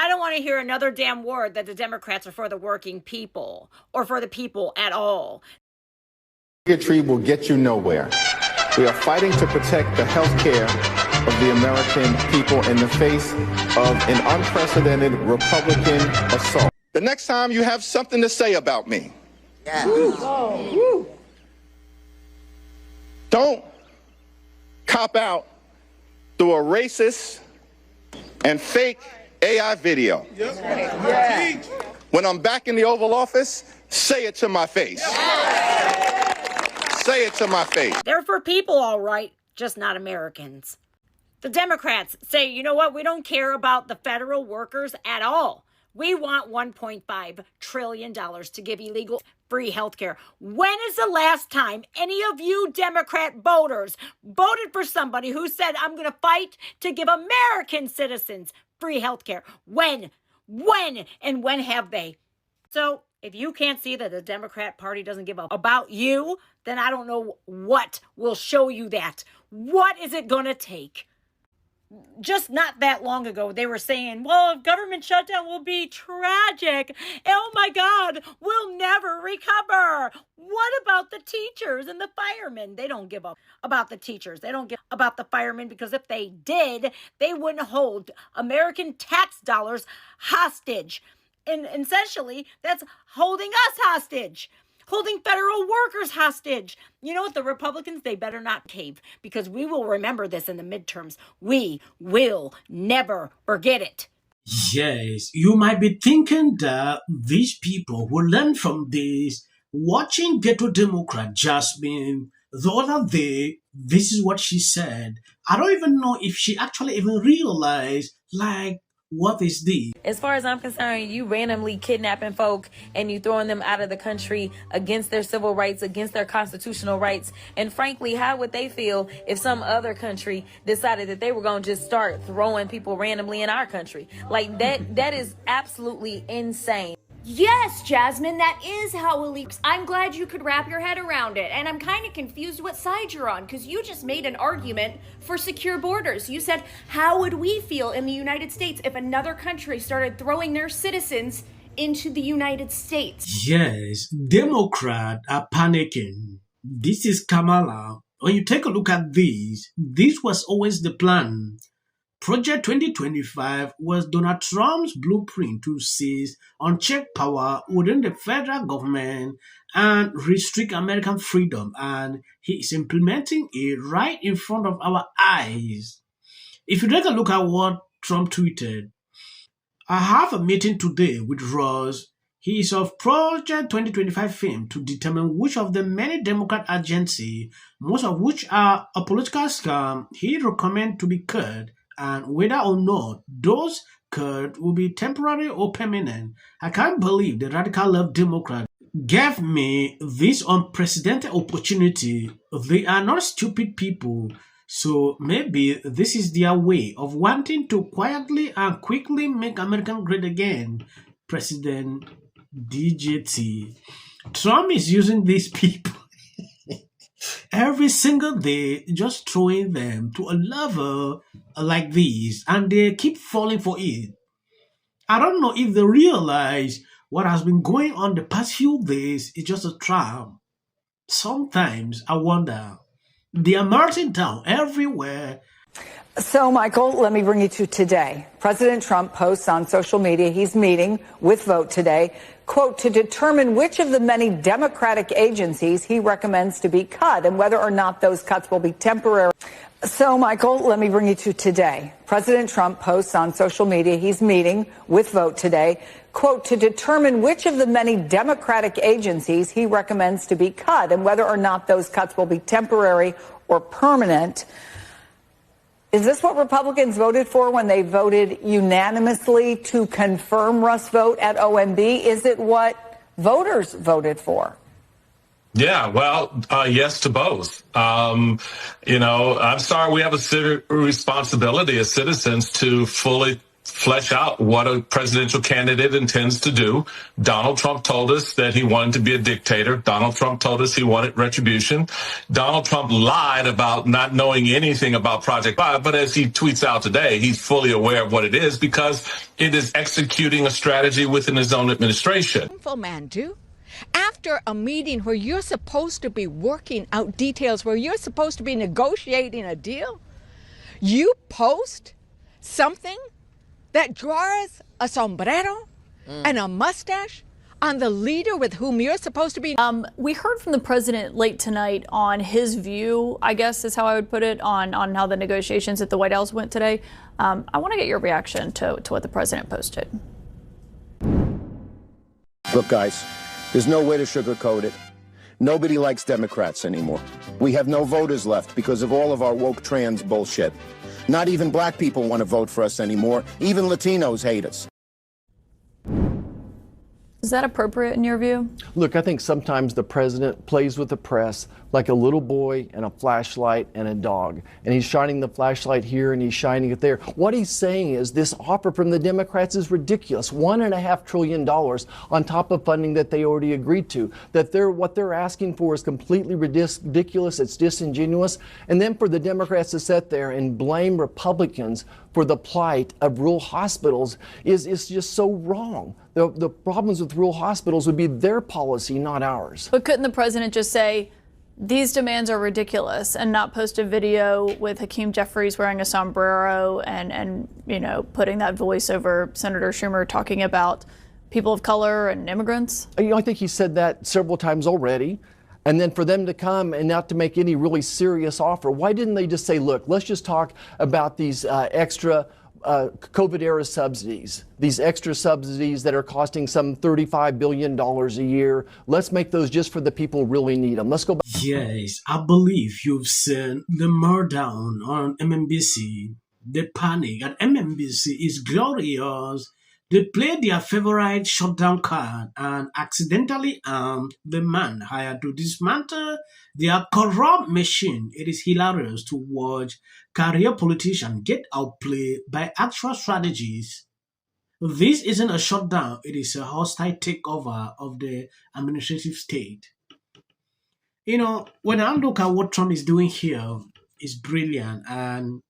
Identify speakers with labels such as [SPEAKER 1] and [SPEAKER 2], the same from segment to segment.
[SPEAKER 1] I don't want to hear another damn word that the Democrats are for the working people or for the people at all.
[SPEAKER 2] Bigotry will get you nowhere. We are fighting to protect the health care of the American people in the face of an unprecedented Republican assault. The next time you have something to say about me, don't cop out through a racist and fake AI video. When I'm back in the Oval Office, say it to my face. Say it to my face.
[SPEAKER 1] They're for people, all right, just not Americans. The Democrats say, you know what? We don't care about the federal workers at all. We want $1.5 trillion to give illegal free health care. When is the last time any of you Democrat voters voted for somebody who said, I'm going to fight to give American citizens free health care? When? And when have they? So if you can't see that the Democrat Party doesn't give a about you, then I don't know what will show you that. What is it going to take? Just not that long ago, they were saying, well, government shutdown will be tragic. Oh my God, we'll never recover. What about the teachers and the firemen? They don't give up about the teachers. They don't give about the firemen, because if they did, they wouldn't hold American tax dollars hostage. And essentially, that's holding us hostage. Holding federal workers hostage. You know what? The Republicans, they better not cave, because we will remember this in the midterms. We will never forget it.
[SPEAKER 3] Yes, you might be thinking that these people will learn from this. Watching Ghetto Democrat Jasmine the other day, this is what she said. I don't even know if she actually even realized, like, what is this?
[SPEAKER 4] As far as I'm concerned, you randomly kidnapping folk and you throwing them out of the country against their civil rights, against their constitutional rights. And frankly, how would they feel if some other country decided that they were going to just start throwing people randomly in our country? Like that is absolutely insane.
[SPEAKER 5] Yes, Jasmine, that is how it leaks. I'm glad you could wrap your head around it. And I'm kind of confused what side you're on, because you just made an argument for secure borders. You said, how would we feel in the United States if another country started throwing their citizens into the United States?
[SPEAKER 3] Yes, Democrats are panicking. This is Kamala. When you take a look at this was always the plan. Project 2025 was Donald Trump's blueprint to seize unchecked power within the federal government and restrict American freedom, and he is implementing it right in front of our eyes. If you take a look at what Trump tweeted, I have a meeting today with Ross. He is of Project 2025 fame to determine which of the many Democrat agencies, most of which are a political scam, he recommends to be cut, and whether or not those cuts will be temporary or permanent. I can't believe the radical left Democrats gave me this unprecedented opportunity. They are not stupid people, so maybe this is their way of wanting to quietly and quickly make America great again. President DJT. Trump is using these people every single day, just throwing them to a level like this, and they keep falling for it. I don't know if they realize what has been going on the past few days is just a trap. Sometimes I wonder, they are melting down everywhere.
[SPEAKER 6] So, Michael, let me bring you to today. President Trump posts on social media he's meeting with Vote today, quote, to determine which of the many Democratic agencies he recommends to be cut and whether or not those cuts will be temporary. So, Michael, let me bring you to today. President Trump posts on social media he's meeting with Vote today, quote, to determine which of the many Democratic agencies he recommends to be cut and whether or not those cuts will be temporary or permanent. Is this what Republicans voted for when they voted unanimously to confirm Russ' vote at OMB? Is it what voters voted for?
[SPEAKER 7] Yeah, well, yes to both. I'm sorry, we have a responsibility as citizens to fully flesh out what a presidential candidate intends to do. Donald Trump told us that he wanted to be a dictator. Donald Trump told us he wanted retribution. Donald Trump lied about not knowing anything about Project 5, but as he tweets out today, he's fully aware of what it is because it is executing a strategy within his own administration.
[SPEAKER 8] Man, do? After a meeting where you're supposed to be working out details, where you're supposed to be negotiating a deal, you post something that draws a sombrero and a mustache on the leader with whom you're supposed to be.
[SPEAKER 9] We heard from the president late tonight on his view, I guess is how I would put it, on how the negotiations at the White House went today. I want to get your reaction to what the president posted.
[SPEAKER 10] Look, guys, there's no way to sugarcoat it. Nobody likes Democrats anymore. We have no voters left because of all of our woke trans bullshit. Not even black people want to vote for us anymore. Even Latinos hate us.
[SPEAKER 9] Is that appropriate in your view?
[SPEAKER 11] Look, I think sometimes the president plays with the press like a little boy and a flashlight and a dog. And he's shining the flashlight here and he's shining it there. What he's saying is this offer from the Democrats is ridiculous. $1.5 trillion on top of funding that they already agreed to. That what they're asking for is completely ridiculous. It's disingenuous. And then for the Democrats to sit there and blame Republicans for the plight of rural hospitals is just so wrong. The problems with rural hospitals would be their policy, not ours.
[SPEAKER 9] But couldn't the president just say, these demands are ridiculous, and not post a video with Hakeem Jeffries wearing a sombrero and putting that voice over Senator Schumer talking about people of color and immigrants?
[SPEAKER 11] I think he said that several times already. And then for them to come and not to make any really serious offer, why didn't they just say, look, let's just talk about these extra COVID-era subsidies, these extra subsidies that are costing some $35 billion a year. Let's make those just for the people who really need them. Let's go back.
[SPEAKER 3] Yes, I believe you've seen the meltdown on MSNBC. The panic at MSNBC is glorious. They played their favorite shutdown card and accidentally armed the man hired to dismantle their corrupt machine. It is hilarious to watch career politicians get outplayed by actual strategies. This isn't a shutdown, it is a hostile takeover of the administrative state. When I look at what Trump is doing here, it's brilliant, and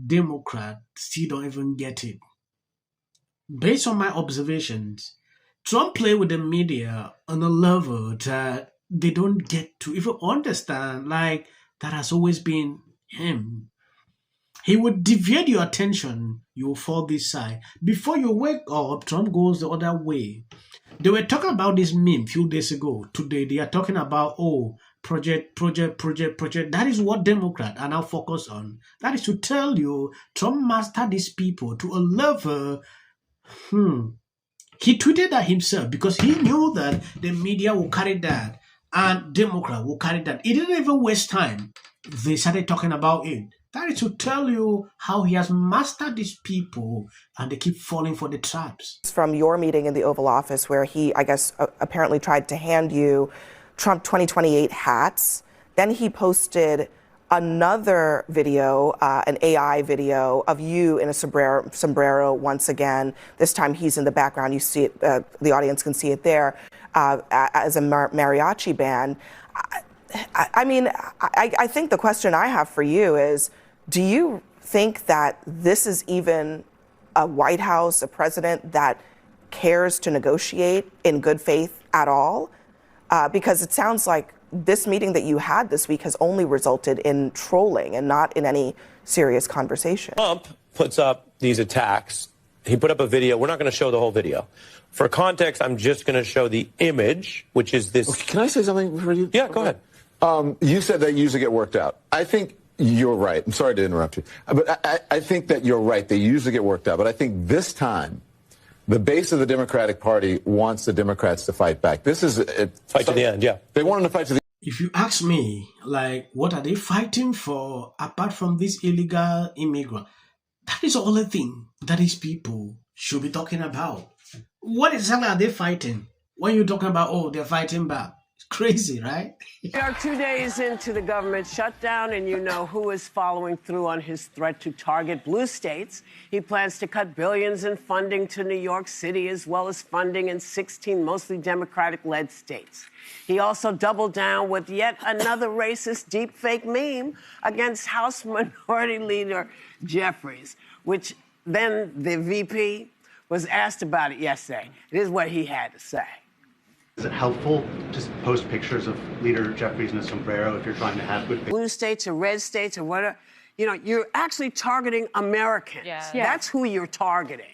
[SPEAKER 3] Democrats still don't even get it. Based on my observations, Trump played with the media on a level that they don't get to even understand, like that has always been him. He would deviate your attention, you will fall this side. Before you wake up, Trump goes the other way. They were talking about this meme a few days ago. Today, they are talking about, project. That is what Democrats are now focused on. That is to tell you, Trump mastered these people to a level. He tweeted that himself because he knew that the media will carry that and Democrat will carry that. He didn't even waste time. They started talking about it. That is to tell you how he has mastered these people and they keep falling for the traps.
[SPEAKER 12] From your meeting in the Oval Office where he, I guess, apparently tried to hand you Trump 2028 hats. Then he posted another video, an AI video of you in a sombrero once again. This time he's in the background. You see it, the audience can see it there, as a mariachi band. I think the question I have for you is, do you think that this is even a White House, a president that cares to negotiate in good faith at all? Because it sounds like this meeting that you had this week has only resulted in trolling and not in any serious conversation.
[SPEAKER 13] Trump puts up these attacks. He put up a video. We're not going to show the whole video. For context, I'm just going to show the image, which is this.
[SPEAKER 2] Okay, can I say something for you?
[SPEAKER 13] Yeah, go ahead.
[SPEAKER 2] You said they usually get worked out. I think you're right. I'm sorry to interrupt you. But I think that you're right. They usually get worked out. But I think this time, the base of the Democratic Party wants the Democrats to fight back. This is
[SPEAKER 13] fight to the end, yeah.
[SPEAKER 2] They want them to fight to the end.
[SPEAKER 3] If you ask me, what are they fighting for apart from this illegal immigrant? That is the only thing that these people should be talking about. What exactly are they fighting? When you're talking about, they're fighting back. Crazy, right?
[SPEAKER 14] We are 2 days into the government shutdown, and you know who is following through on his threat to target blue states. He plans to cut billions in funding to New York City, as well as funding in 16 mostly Democratic-led states. He also doubled down with yet another racist deepfake meme against House Minority Leader Jeffries, which then the VP was asked about it yesterday. This is what he had to say.
[SPEAKER 15] Is it helpful to post pictures of Leader Jeffries in a sombrero if you're trying to have good
[SPEAKER 14] blue states or red states or whatever? You know, you're actually targeting Americans.
[SPEAKER 16] Yes.
[SPEAKER 14] That's who you're targeting.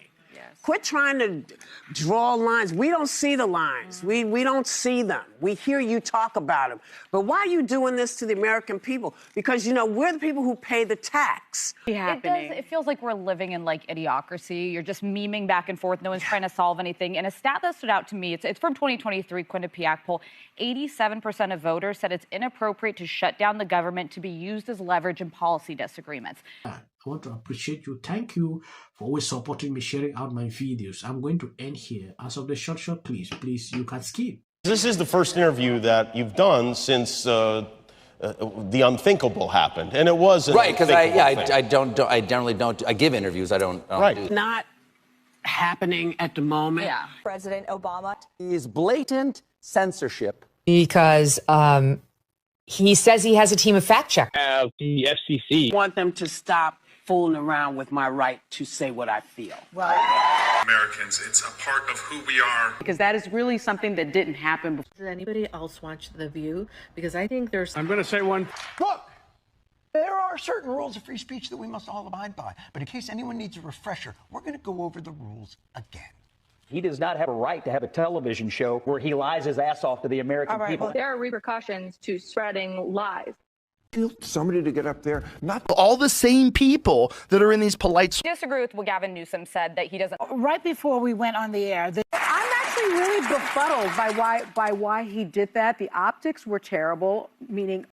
[SPEAKER 14] Quit trying to draw lines. We don't see the lines. We don't see them. We hear you talk about them. But why are you doing this to the American people? Because, you know, we're the people who pay the tax.
[SPEAKER 16] It feels like we're living in, like, idiocracy. You're just memeing back and forth. No one's trying to solve anything. And a stat that stood out to me, it's from 2023 Quinnipiac poll. 87% of voters said it's inappropriate to shut down the government to be used as leverage in policy disagreements.
[SPEAKER 3] I want to appreciate you. Thank you for always supporting me, sharing out my videos. I'm going to end here. As of the short, please, you can skip.
[SPEAKER 17] This is the first interview that you've done since the unthinkable happened, and it was
[SPEAKER 18] right because I generally don't. I give interviews. I don't.
[SPEAKER 17] Right.
[SPEAKER 14] Do not happening at the moment.
[SPEAKER 16] Yeah.
[SPEAKER 19] President Obama is blatant censorship
[SPEAKER 20] because he says he has a team of fact checkers.
[SPEAKER 14] The FCC want them to stop fooling around with my right to say what I feel.
[SPEAKER 21] Americans, it's a part of who we are.
[SPEAKER 22] Because that is really something that didn't happen before.
[SPEAKER 23] Does anybody else watch The View? Because I think there's...
[SPEAKER 24] I'm going to say one. Look, there are certain rules of free speech that we must all abide by. But in case anyone needs a refresher, we're going to go over the rules again.
[SPEAKER 25] He does not have a right to have a television show where he lies his ass off to the American people.
[SPEAKER 26] There are repercussions to spreading lies.
[SPEAKER 27] Somebody to get up there, not all the same people that are in these polite...
[SPEAKER 16] Disagree with what Gavin Newsom said, that he doesn't...
[SPEAKER 28] Right before we went on the air, I'm actually really befuddled by why he did that. The optics were terrible, meaning